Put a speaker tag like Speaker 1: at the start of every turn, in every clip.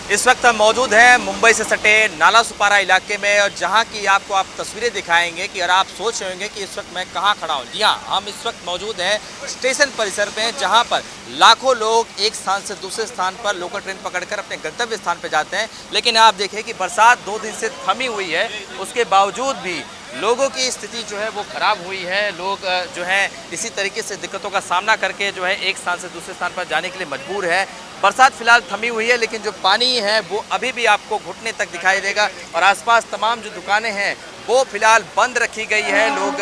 Speaker 1: इस वक्त हम मौजूद हैं मुंबई से सटे नाला सुपारा इलाके में, और जहां की आपको आप तस्वीरें दिखाएंगे कि अगर आप सोच रहे होंगे कि इस वक्त मैं कहां खड़ा हूं। जी हाँ, हम इस वक्त मौजूद हैं स्टेशन परिसर में, जहां पर लाखों लोग एक स्थान से दूसरे स्थान पर लोकल ट्रेन पकड़कर अपने गंतव्य स्थान पर जाते हैं। लेकिन आप देखिए कि बरसात 2 दिन से थमी हुई है, उसके बावजूद भी लोगों की स्थिति जो है वो ख़राब हुई है। लोग जो है इसी तरीके से दिक्कतों का सामना करके जो है एक स्थान से दूसरे स्थान पर जाने के लिए मजबूर है। बरसात फिलहाल थमी हुई है, लेकिन जो पानी है वो अभी भी आपको घुटने तक दिखाई देगा, और आसपास तमाम जो दुकानें हैं वो फिलहाल बंद रखी गई है। लोग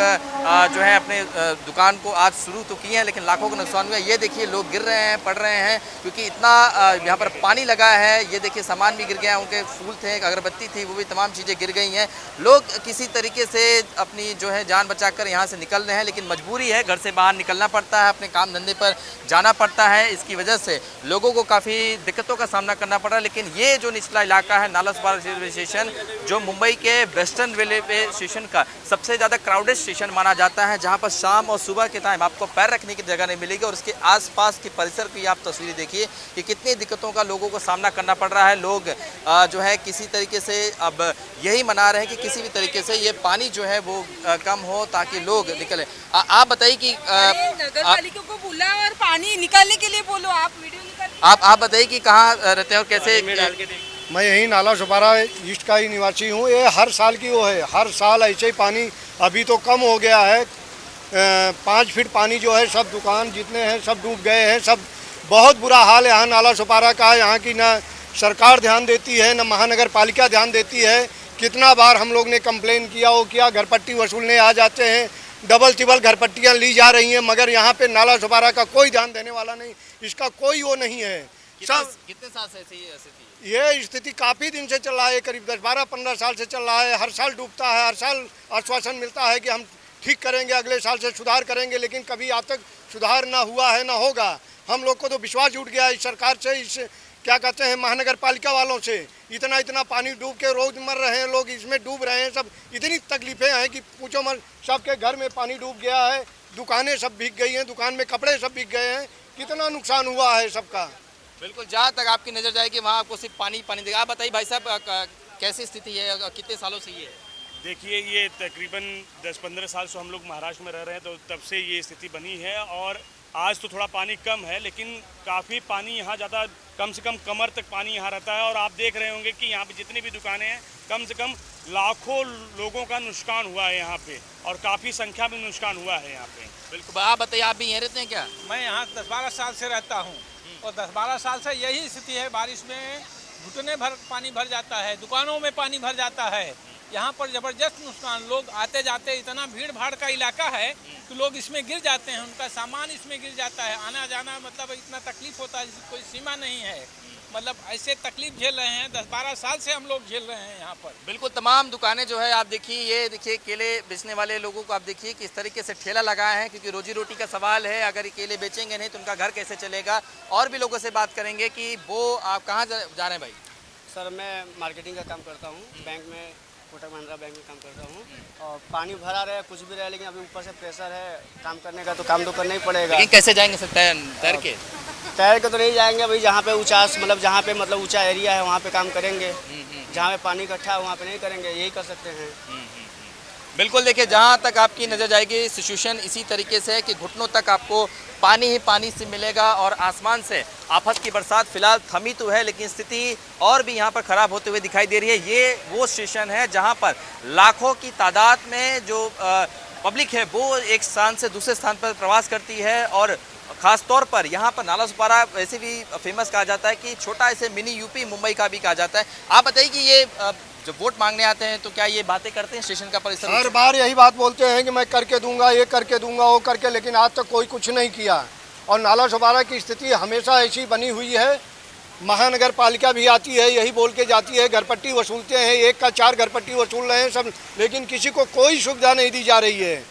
Speaker 1: जो है अपने दुकान को आज शुरू तो किए हैं, लेकिन लाखों का नुकसान हुआ है। ये देखिए लोग गिर रहे हैं, पड़ रहे हैं, क्योंकि इतना यहाँ पर पानी लगा है। ये देखिए सामान भी गिर गया है, उनके फूल थे, एक अगरबत्ती थी, वो भी तमाम चीज़ें गिर गई हैं। लोग किसी तरीके से अपनी जो है जान बचाकर यहाँ से निकल रहे हैं, लेकिन मजबूरी है, घर से बाहर निकलना पड़ता है, अपने काम धंधे पर जाना पड़ता है। इसकी वजह से लोगों को काफ़ी दिक्कतों का सामना करना पड़ रहा है। लेकिन ये जो निचला इलाका है नाला सुपारा रेलवे स्टेशन, जो मुंबई के वेस्टर्न रेलवे स्टेशन का सबसे ज़्यादा क्राउडेड स्टेशन माना जाता है, जहां पर शाम और सुबह के टाइम आपको पैर रखने की जगह नहीं मिलेगी। और उसके आसपास की परिसर की आप तस्वीरें देखिए कि कितनी दिक्कतों का लोगों को सामना करना पड़ रहा है। लोग जो है किसी तरीके से अब यही मना रहे हैं कि किसी भी तरीके से ये पानी जो है वो कम हो, ताकि लोग निकले। आप बताइए कि
Speaker 2: नगर पालिका को बोला और पानी निकालने के लिए बोलो, आप वीडियो निकाल।
Speaker 1: आप बताइए कि कहाँ रहते हैं और कैसे।
Speaker 3: मैं यही नाला सुपारा ईस्ट का ही निवासी हूँ। ये हर साल की वो है, हर साल ऐसे ही पानी, अभी तो कम हो गया है। 5 फीट पानी जो है, सब दुकान जितने हैं सब डूब गए हैं। सब बहुत बुरा हाल है यहाँ नाला सुपारा का। यहाँ की ना सरकार ध्यान देती है, न महानगर पालिका ध्यान देती है। कितना बार हम लोग ने कंप्लेन किया, वो किया, घर पट्टी वसूलने आ जाते हैं, डबल टिबल घर पट्टियाँ ली जा रही हैं, मगर यहाँ पे नाला सुपारा का कोई ध्यान देने वाला नहीं, इसका कोई वो नहीं है। सब
Speaker 1: कितने साल से ऐसी स्थिति?
Speaker 3: ये स्थिति काफ़ी दिन से चल रहा है, करीब 10-12-15 साल से चल रहा है। हर साल डूबता है, हर साल आश्वासन मिलता है कि हम ठीक करेंगे, अगले साल से सुधार करेंगे, लेकिन कभी आज तक सुधार ना हुआ है, ना होगा। हम लोग को तो विश्वास उठ गया इस सरकार से, इस क्या कहते हैं महानगर पालिका वालों से। इतना पानी डूब के रोज मर रहे हैं लोग, इसमें डूब रहे हैं सब। इतनी तकलीफें हैं कि पूछो मत। सबके घर में पानी डूब गया है, दुकानें सब भीग गई हैं, दुकान में कपड़े सब भीग गए हैं। कितना नुकसान हुआ है सबका।
Speaker 1: बिल्कुल, जहाँ तक आपकी नज़र जाएगी वहाँ आपको सिर्फ पानी पानी देगा। आप बताइए भाई साहब, कैसी स्थिति है, कितने सालों से ये?
Speaker 4: देखिए, ये तकरीबन 10-15 साल से हम लोग महाराष्ट्र में रह रहे हैं, तो तब से ये स्थिति बनी है। और आज तो थोड़ा पानी कम है, लेकिन काफ़ी पानी यहाँ ज़्यादा, कम से कम कमर तक पानी यहाँ रहता है। और आप देख रहे होंगे कि यहाँ पे जितनी भी दुकानें हैं, कम से कम लाखों लोगों का नुकसान हुआ है यहाँ पे, और काफ़ी संख्या में नुकसान हुआ है यहाँ पे।
Speaker 1: बिल्कुल, आप बताइए, आप भी यहीं रहते हैं क्या?
Speaker 5: मैं यहाँ 10-12 साल से रहता हूँ, और 10-12 साल से यही स्थिति है। बारिश में घुटने भर पानी भर जाता है, दुकानों में पानी भर जाता है। यहाँ पर ज़बरदस्त नुकसान, लोग आते जाते, इतना भीड़ भाड़ का इलाका है कि लोग इसमें गिर जाते हैं, उनका सामान इसमें गिर जाता है। आना जाना मतलब इतना तकलीफ होता है जिसकी कोई सीमा नहीं है। मतलब ऐसे तकलीफ झेल रहे हैं, 10-12 साल से हम लोग झेल रहे हैं यहाँ पर।
Speaker 1: बिल्कुल, तमाम दुकानें जो है आप देखिए, ये देखिए केले बेचने वाले लोगों को आप देखिए किस तरीके से ठेला लगाए हैं, क्योंकि रोजी रोटी का सवाल है। अगर ये केले बेचेंगे नहीं तो उनका घर कैसे चलेगा। और भी लोगों से बात करेंगे कि वो आप कहाँ जा रहे हैं भाई?
Speaker 6: सर, मैं मार्केटिंग का काम करता हूँ, बैंक में, कोटक महिंद्रा बैंक में काम करता हूँ। और पानी भरा रहे, कुछ भी रहे, लेकिन अभी ऊपर से प्रेशर है काम करने का, तो काम तो करना ही पड़ेगा।
Speaker 1: लेकिन कैसे जाएंगे सर? तैर के?
Speaker 6: तैर के तो नहीं जाएंगे भाई, जहाँ पे ऊंचा, मतलब जहाँ पे मतलब ऊंचा एरिया है वहाँ पे काम करेंगे। जहाँ पे पानी इकट्ठा है वहाँ पे नहीं करेंगे, यही कर सकते हैं।
Speaker 1: बिल्कुल, देखिए जहाँ तक आपकी नज़र जाएगी सिचुएशन इसी तरीके से है कि घुटनों तक आपको पानी ही पानी से मिलेगा, और आसमान से आफत की बरसात फिलहाल थमी तो है, लेकिन स्थिति और भी यहाँ पर ख़राब होते हुए दिखाई दे रही है। ये वो स्टेशन है जहाँ पर लाखों की तादाद में जो पब्लिक है वो एक स्थान से दूसरे स्थान पर प्रवास करती है। और ख़ास तौर पर यहाँ पर नाला सुपारा वैसे भी फेमस कहा जाता है कि छोटा ऐसे मिनी यूपी मुंबई का भी कहा जाता है। आप बताइए कि ये जब वोट मांगने आते हैं तो क्या ये बातें करते हैं स्टेशन का परिसर?
Speaker 3: हर बार यही बात बोलते हैं कि मैं करके दूंगा, ये करके दूंगा, वो करके, लेकिन आज तक कोई कुछ नहीं किया। और नाला सुपारा की स्थिति हमेशा ऐसी बनी हुई है। महानगर पालिका भी आती है, यही बोल के जाती है, घर पट्टी वसूलते हैं, 1 का 4 घर पट्टी वसूल रहे हैं सब, लेकिन किसी को कोई सुविधा नहीं दी जा रही है।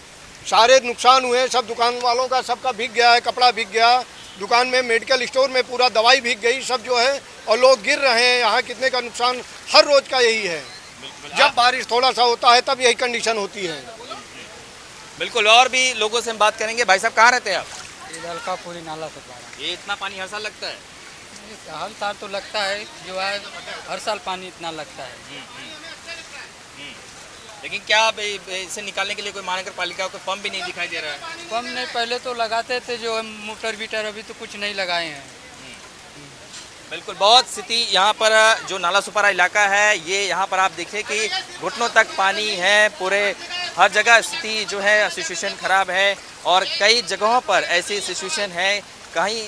Speaker 3: सारे नुकसान हुए, सब दुकान वालों का सबका भीग गया है, कपड़ा भीग गया, दुकान में, मेडिकल स्टोर में पूरा दवाई भीग गई सब जो है, और लोग गिर रहे हैं। यहाँ कितने का नुकसान हर रोज का यही है। जब बारिश थोड़ा सा होता है तब यही कंडीशन होती है।
Speaker 1: बिल्कुल, और भी लोगों से हम बात करेंगे। भाई साहब, कहाँ रहते हैं आप?
Speaker 5: अलकापुरी नाला सुपारा।
Speaker 1: ये इतना पानी हर साल लगता है?
Speaker 7: हर साल तो लगता है, जो है हर साल पानी इतना लगता है।
Speaker 1: लेकिन क्या अब इसे निकालने के लिए कोई महानगर पालिका को पंप भी नहीं दिखाई दे रहा है?
Speaker 7: पंप नहीं, पहले तो लगाते थे जो है मोटर बीटर, अभी तो कुछ नहीं लगाए हैं।
Speaker 1: बिल्कुल, बहुत स्थिति यहाँ पर जो नाला सुपारा इलाका है, ये यहाँ पर आप देखिए कि घुटनों तक पानी है, पूरे हर जगह स्थिति जो है सिचुएशन खराब है और कई जगहों पर ऐसी सिचुएशन है। कहीं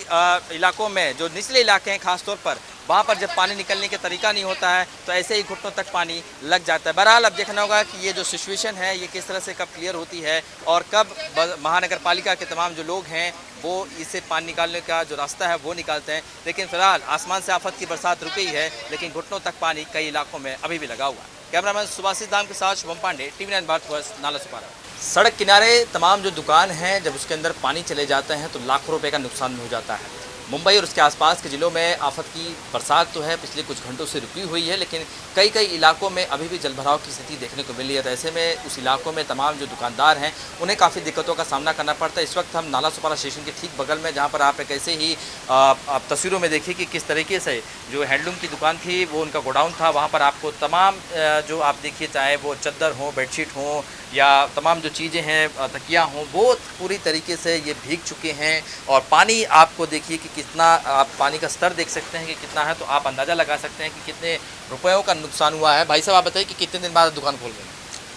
Speaker 1: इलाकों में जो निचले इलाके हैं खासतौर पर, वहाँ पर जब पानी निकलने का तरीका नहीं होता है तो ऐसे ही घुटनों तक पानी लग जाता है। बहरहाल अब देखना होगा कि ये जो सिचुएशन है ये किस तरह से कब क्लियर होती है और कब महानगर पालिका के तमाम जो लोग हैं वो इसे पानी निकालने का जो रास्ता है वो निकालते हैं। लेकिन फिलहाल आसमान से आफत की बरसात रुकी है, लेकिन घुटनों तक पानी कई इलाकों में अभी भी लगा हुआ है। कैमरामैन सुभाषित दाम के साथ शुभम पांडे, TV9 भारतवर्ष, नाला सुपारा। सड़क किनारे तमाम जो दुकान हैं, जब उसके अंदर पानी चले जाते हैं तो लाखों रुपए का नुकसान हो जाता है। मुंबई और उसके आसपास के ज़िलों में आफत की बरसात तो है, पिछले कुछ घंटों से रुकी हुई है, लेकिन कई इलाकों में अभी भी जलभराव की स्थिति देखने को मिली है। तो ऐसे में उस इलाकों में तमाम जो दुकानदार हैं उन्हें काफ़ी दिक्कतों का सामना करना पड़ता है। इस वक्त हम नाला सुपारा स्टेशन के ठीक बगल में, जहाँ पर आप एक ऐसे ही आप तस्वीरों में देखिए कि किस तरीके से जो हैंडलूम की दुकान थी वो उनका गोडाउन था, वहाँ पर आपको तमाम जो आप देखिए, चाहे वो चद्दर हो, बेडशीट हो या तमाम जो चीज़ें हैं, तकिया हों, वो पूरी तरीके से ये भीग चुके हैं। और पानी आपको देखिए कि कितना, आप पानी का स्तर देख सकते हैं कि कितना है, तो आप अंदाज़ा लगा सकते हैं कि कितने रुपयों का नुकसान हुआ है। भाई साहब आप बताइए कि कितने दिन बाद दुकान खोल गए?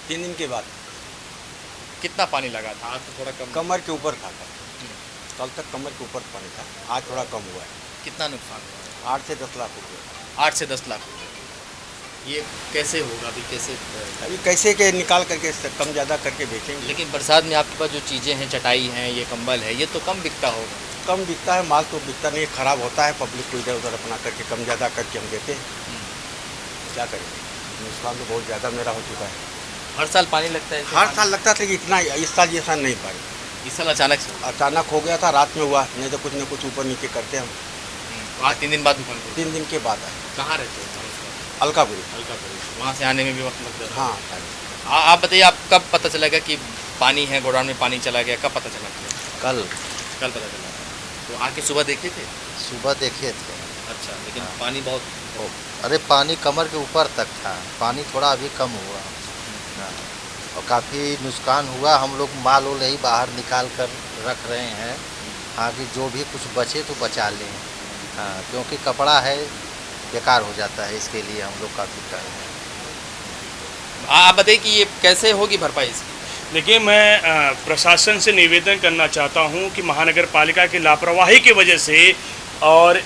Speaker 8: 3 दिन के बाद।
Speaker 1: कितना पानी लगा था? आज तो थोड़ा कम।
Speaker 8: कमर के ऊपर था कल तक, कमर के ऊपर पानी था, आज थोड़ा कम हुआ है।
Speaker 1: कितना नुकसान हुआ?
Speaker 8: 8 से 10 लाख रुपये।
Speaker 1: 8 से 10 लाख रुपये। ये कैसे होगा अभी? कैसे
Speaker 8: अभी कैसे के निकाल करके कम ज़्यादा करके बेचेंगे।
Speaker 1: लेकिन बरसात में आपके पास जो चीज़ें हैं, चटाई हैं, ये कंबल है, ये तो कम बिकता होगा।
Speaker 8: कम बिकता है, माल तो बिकता नहीं, ख़राब होता है, पब्लिक को इधर उधर अपना करके कम ज़्यादा करके हम देते हैं। क्या करेंगे, नुकसान तो बहुत ज़्यादा मेरा हो चुका है।
Speaker 1: हर साल पानी लगता है?
Speaker 8: हर साल लगता था कि इतना, इस साल ये साल नहीं पाए।
Speaker 1: इस साल
Speaker 8: अचानक हो गया था, रात में हुआ, नहीं तो कुछ न कुछ ऊपर नीचे करते हम।
Speaker 1: आज 3 दिन बाद दुकान खोली?
Speaker 8: 3 दिन के बाद आए।
Speaker 1: कहाँ रहते हो?
Speaker 8: अलकापुरी।
Speaker 1: वहाँ से आने में भी वक्त लगता है?
Speaker 8: हाँ।
Speaker 1: आप बताइए, आप कब पता चलेगा कि पानी है, गोडाउन में पानी चला गया, कब पता चला?
Speaker 9: कल
Speaker 1: पता चला। तो आके सुबह देखे थे?
Speaker 9: सुबह देखे थे।
Speaker 1: अच्छा, लेकिन पानी बहुत,
Speaker 9: अरे पानी कमर के ऊपर तक था, पानी थोड़ा अभी कम हुआ और काफ़ी नुकसान हुआ। हम लोग माल वाल ही बाहर निकाल कर रख रहे हैं, हाँ, कि जो भी कुछ बचे तो बचा लें, हाँ, क्योंकि कपड़ा है बेकार हो जाता है, इसके लिए हम लोग काफ़ी कर रहे हैं।
Speaker 1: आप बताइए कि ये कैसे होगी भरपाई इसकी?
Speaker 4: देखिए, मैं प्रशासन से निवेदन करना चाहता हूं कि महानगर पालिका की लापरवाही की वजह से और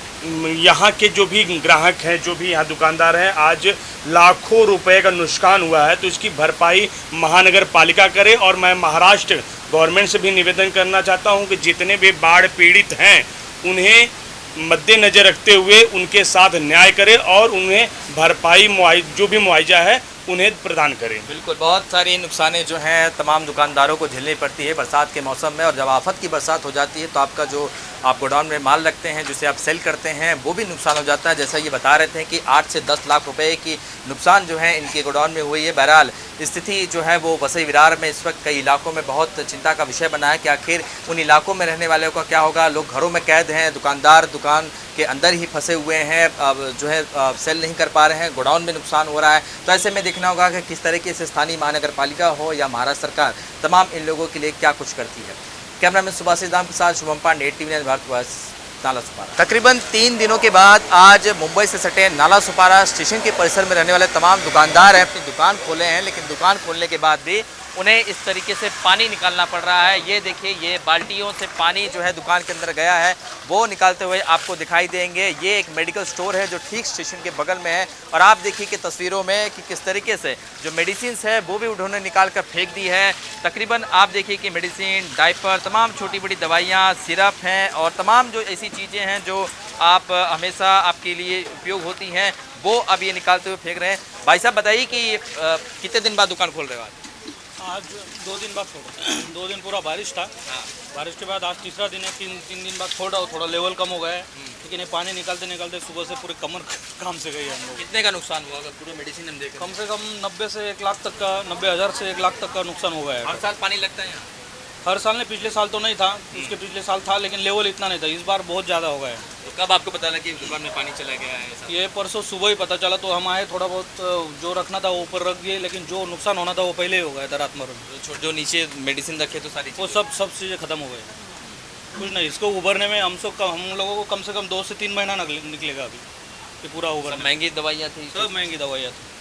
Speaker 4: यहाँ के जो भी ग्राहक हैं, जो भी यहाँ दुकानदार हैं, आज लाखों रुपए का नुकसान हुआ है, तो इसकी भरपाई महानगर पालिका करे। और मैं महाराष्ट्र गवर्नमेंट से भी निवेदन करना चाहता हूँ कि जितने भी बाढ़ पीड़ित हैं उन्हें मद्देनज़र रखते हुए उनके साथ न्याय करें और उन्हें भरपाई जो भी मुआवजा है उन्हें प्रदान करें।
Speaker 1: बिल्कुल, बहुत सारी नुकसानें जो हैं तमाम दुकानदारों को झेलनी पड़ती है बरसात के मौसम में। और जब आफत की बरसात हो जाती है तो आपका जो आप गोडाउन में माल रखते हैं, जिसे आप सेल करते हैं, वो भी नुकसान हो जाता है। जैसा ये बता रहे थे कि 8 से 10 लाख रुपए की नुकसान जो है इनके गोडाउन में हुई है। बहरहाल स्थिति जो है वो वसई विरार में इस वक्त कई इलाकों में बहुत चिंता का विषय बना है कि आखिर उन इलाकों में रहने वालों का क्या होगा। लोग घरों में कैद हैं, दुकानदार दुकान के अंदर ही फंसे हुए हैं, अब जो है सेल नहीं कर पा रहे हैं, गोडाउन में नुकसान हो रहा है। तो ऐसे में देखना होगा कि किस तरीके से स्थानीय महानगर पालिका हो या महाराष्ट्र सरकार तमाम इन लोगों के लिए क्या कुछ करती है। कैमरामैन सुभाषित दाम के साथ शुभम पांडे, TV9 भारतवर्ष, नाला सुपारा। तकरीबन 3 दिनों के बाद आज मुंबई से सटे नाला सुपारा स्टेशन के परिसर में रहने वाले तमाम दुकानदार हैं, अपनी दुकान खोले हैं, लेकिन दुकान खोलने के बाद भी उन्हें इस तरीके से पानी निकालना पड़ रहा है। ये देखिए, ये बाल्टियों से पानी जो है दुकान के अंदर गया है वो निकालते हुए आपको दिखाई देंगे। ये एक मेडिकल स्टोर है जो ठीक स्टेशन के बगल में है और आप देखिए कि तस्वीरों में कि किस तरीके से जो मेडिसिन है वो भी उन्होंने निकाल कर फेंक दी है। तकरीबन आप देखिए कि मेडिसिन, डायपर, तमाम छोटी बड़ी दवाइयाँ, सिरप हैं और तमाम जो ऐसी चीज़ें हैं जो आप हमेशा आपके लिए उपयोग होती हैं, वो अब ये निकालते हुए फेंक रहे हैं। भाई साहब बताइए कि कितने दिन बाद दुकान खोल रहे हो?
Speaker 10: आज 2 दिन बाद खोला। 2 दिन पूरा बारिश था, बारिश के बाद आज तीसरा दिन है। 3 दिन बाद खोल रहा हूँ, थोड़ा लेवल कम हो गया है, लेकिन ये पानी निकालते निकालते सुबह से पूरे कमर काम से गई है हम लोग।
Speaker 1: कितने का नुकसान हुआ? अगर पूरे मेडिसिन हम देखें
Speaker 10: कम से कम 90 से 1 लाख तक का, 90,000 से 1 लाख तक का नुकसान हो गया है।
Speaker 1: हर साल पानी लगता है यहाँ?
Speaker 10: हर साल नहीं, पिछले साल तो नहीं था, उसके पिछले साल था, लेकिन लेवल इतना नहीं था। इस बार बहुत ज़्यादा हो गया है।
Speaker 1: तो कब आपको पता लगा कि दुकान में पानी चला गया है ऐसा?
Speaker 10: ये परसों सुबह ही पता चला, तो हम आए, थोड़ा बहुत जो रखना था वो ऊपर रख दिए, लेकिन जो नुकसान होना था वो पहले ही हो गया था रात में।
Speaker 1: जो नीचे मेडिसिन रखे तो सारी
Speaker 10: वो सब चीज़ें ख़त्म हो गई। कुछ नहीं, इसको उभरने में हम लोगों को कम से कम 2 से 3 महीना निकलेगा अभी, ये पूरा उभर।
Speaker 1: महंगी दवाइयाँ थी,
Speaker 10: सब महंगी दवाइयाँ थी।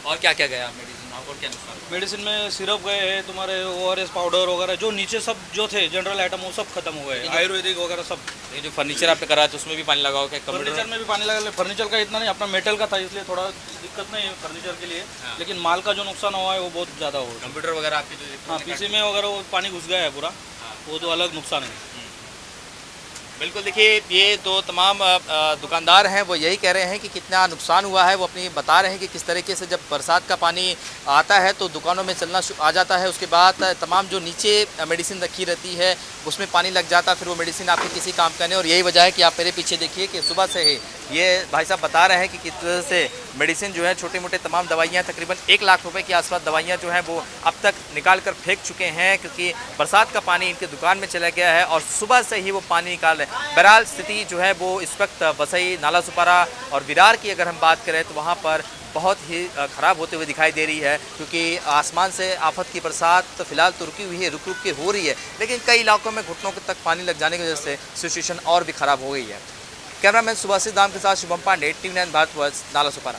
Speaker 1: और क्या क्या गया मेडिसिन और क्या नुकसान?
Speaker 10: मेडिसिन में सिरप गए हैं, तुम्हारे ORS पाउडर वगैरह, जो नीचे सब जो थे जनरल आइटम वो सब खत्म हो गए, आयुर्वेदिक वगैरह सब।
Speaker 1: ये जो फर्नीचर आपने करा था उसमें भी पानी लगाओ क्या?
Speaker 10: फर्नीचर में भी पानी लगा। फर्नीचर का इतना नहीं, अपना मेटल का था इसलिए थोड़ा दिक्कत नहीं है फर्नीचर के लिए, लेकिन माल का जो नुकसान हुआ है वो बहुत ज़्यादा हुआ है।
Speaker 1: कंप्यूटर वगैरह आपके जो
Speaker 10: हाँ, PC में वगैरह वो पानी घुस गया है पूरा, वो तो अलग नुकसान है।
Speaker 1: बिल्कुल, देखिए ये तो तमाम दुकानदार हैं, वो यही कह रहे हैं कि कितना नुकसान हुआ है। वो अपनी बता रहे हैं कि किस तरीके से जब बरसात का पानी आता है तो दुकानों में चलना आ जाता है, उसके बाद तमाम जो नीचे मेडिसिन रखी रहती है उसमें पानी लग जाता है, फिर वो मेडिसिन आपके किसी काम का नहीं। और यही वजह है कि आप मेरे पीछे देखिए कि सुबह से ही ये भाई साहब बता रहे हैं कि किस तरह से मेडिसिन जो है, छोटे मोटे तमाम दवाइयाँ, तकरीबन 1 लाख रुपए के आसपास दवाइयाँ जो हैं वो अब तक निकाल कर फेंक चुके हैं, क्योंकि बरसात का पानी इनके दुकान में चला गया है और सुबह से ही वो पानी निकाल रहे हैं। बहरहाल स्थिति जो है वो इस वक्त वसई, नाला सुपारा और विरार की अगर हम बात करें तो वहाँ पर बहुत ही ख़राब होते हुए दिखाई दे रही है, क्योंकि आसमान से आफत की बरसात फ़िलहाल तो रुकी हुई है, रुक रुक के हो रही है, लेकिन कई इलाकों में घुटनों तक पानी लग जाने की वजह से सिचुएशन और भी ख़राब हो गई है। कैमरामैन सुभाषित दाम के साथ शुभम पांडे, TV9 भारतवर्ष, नाला सुपारा।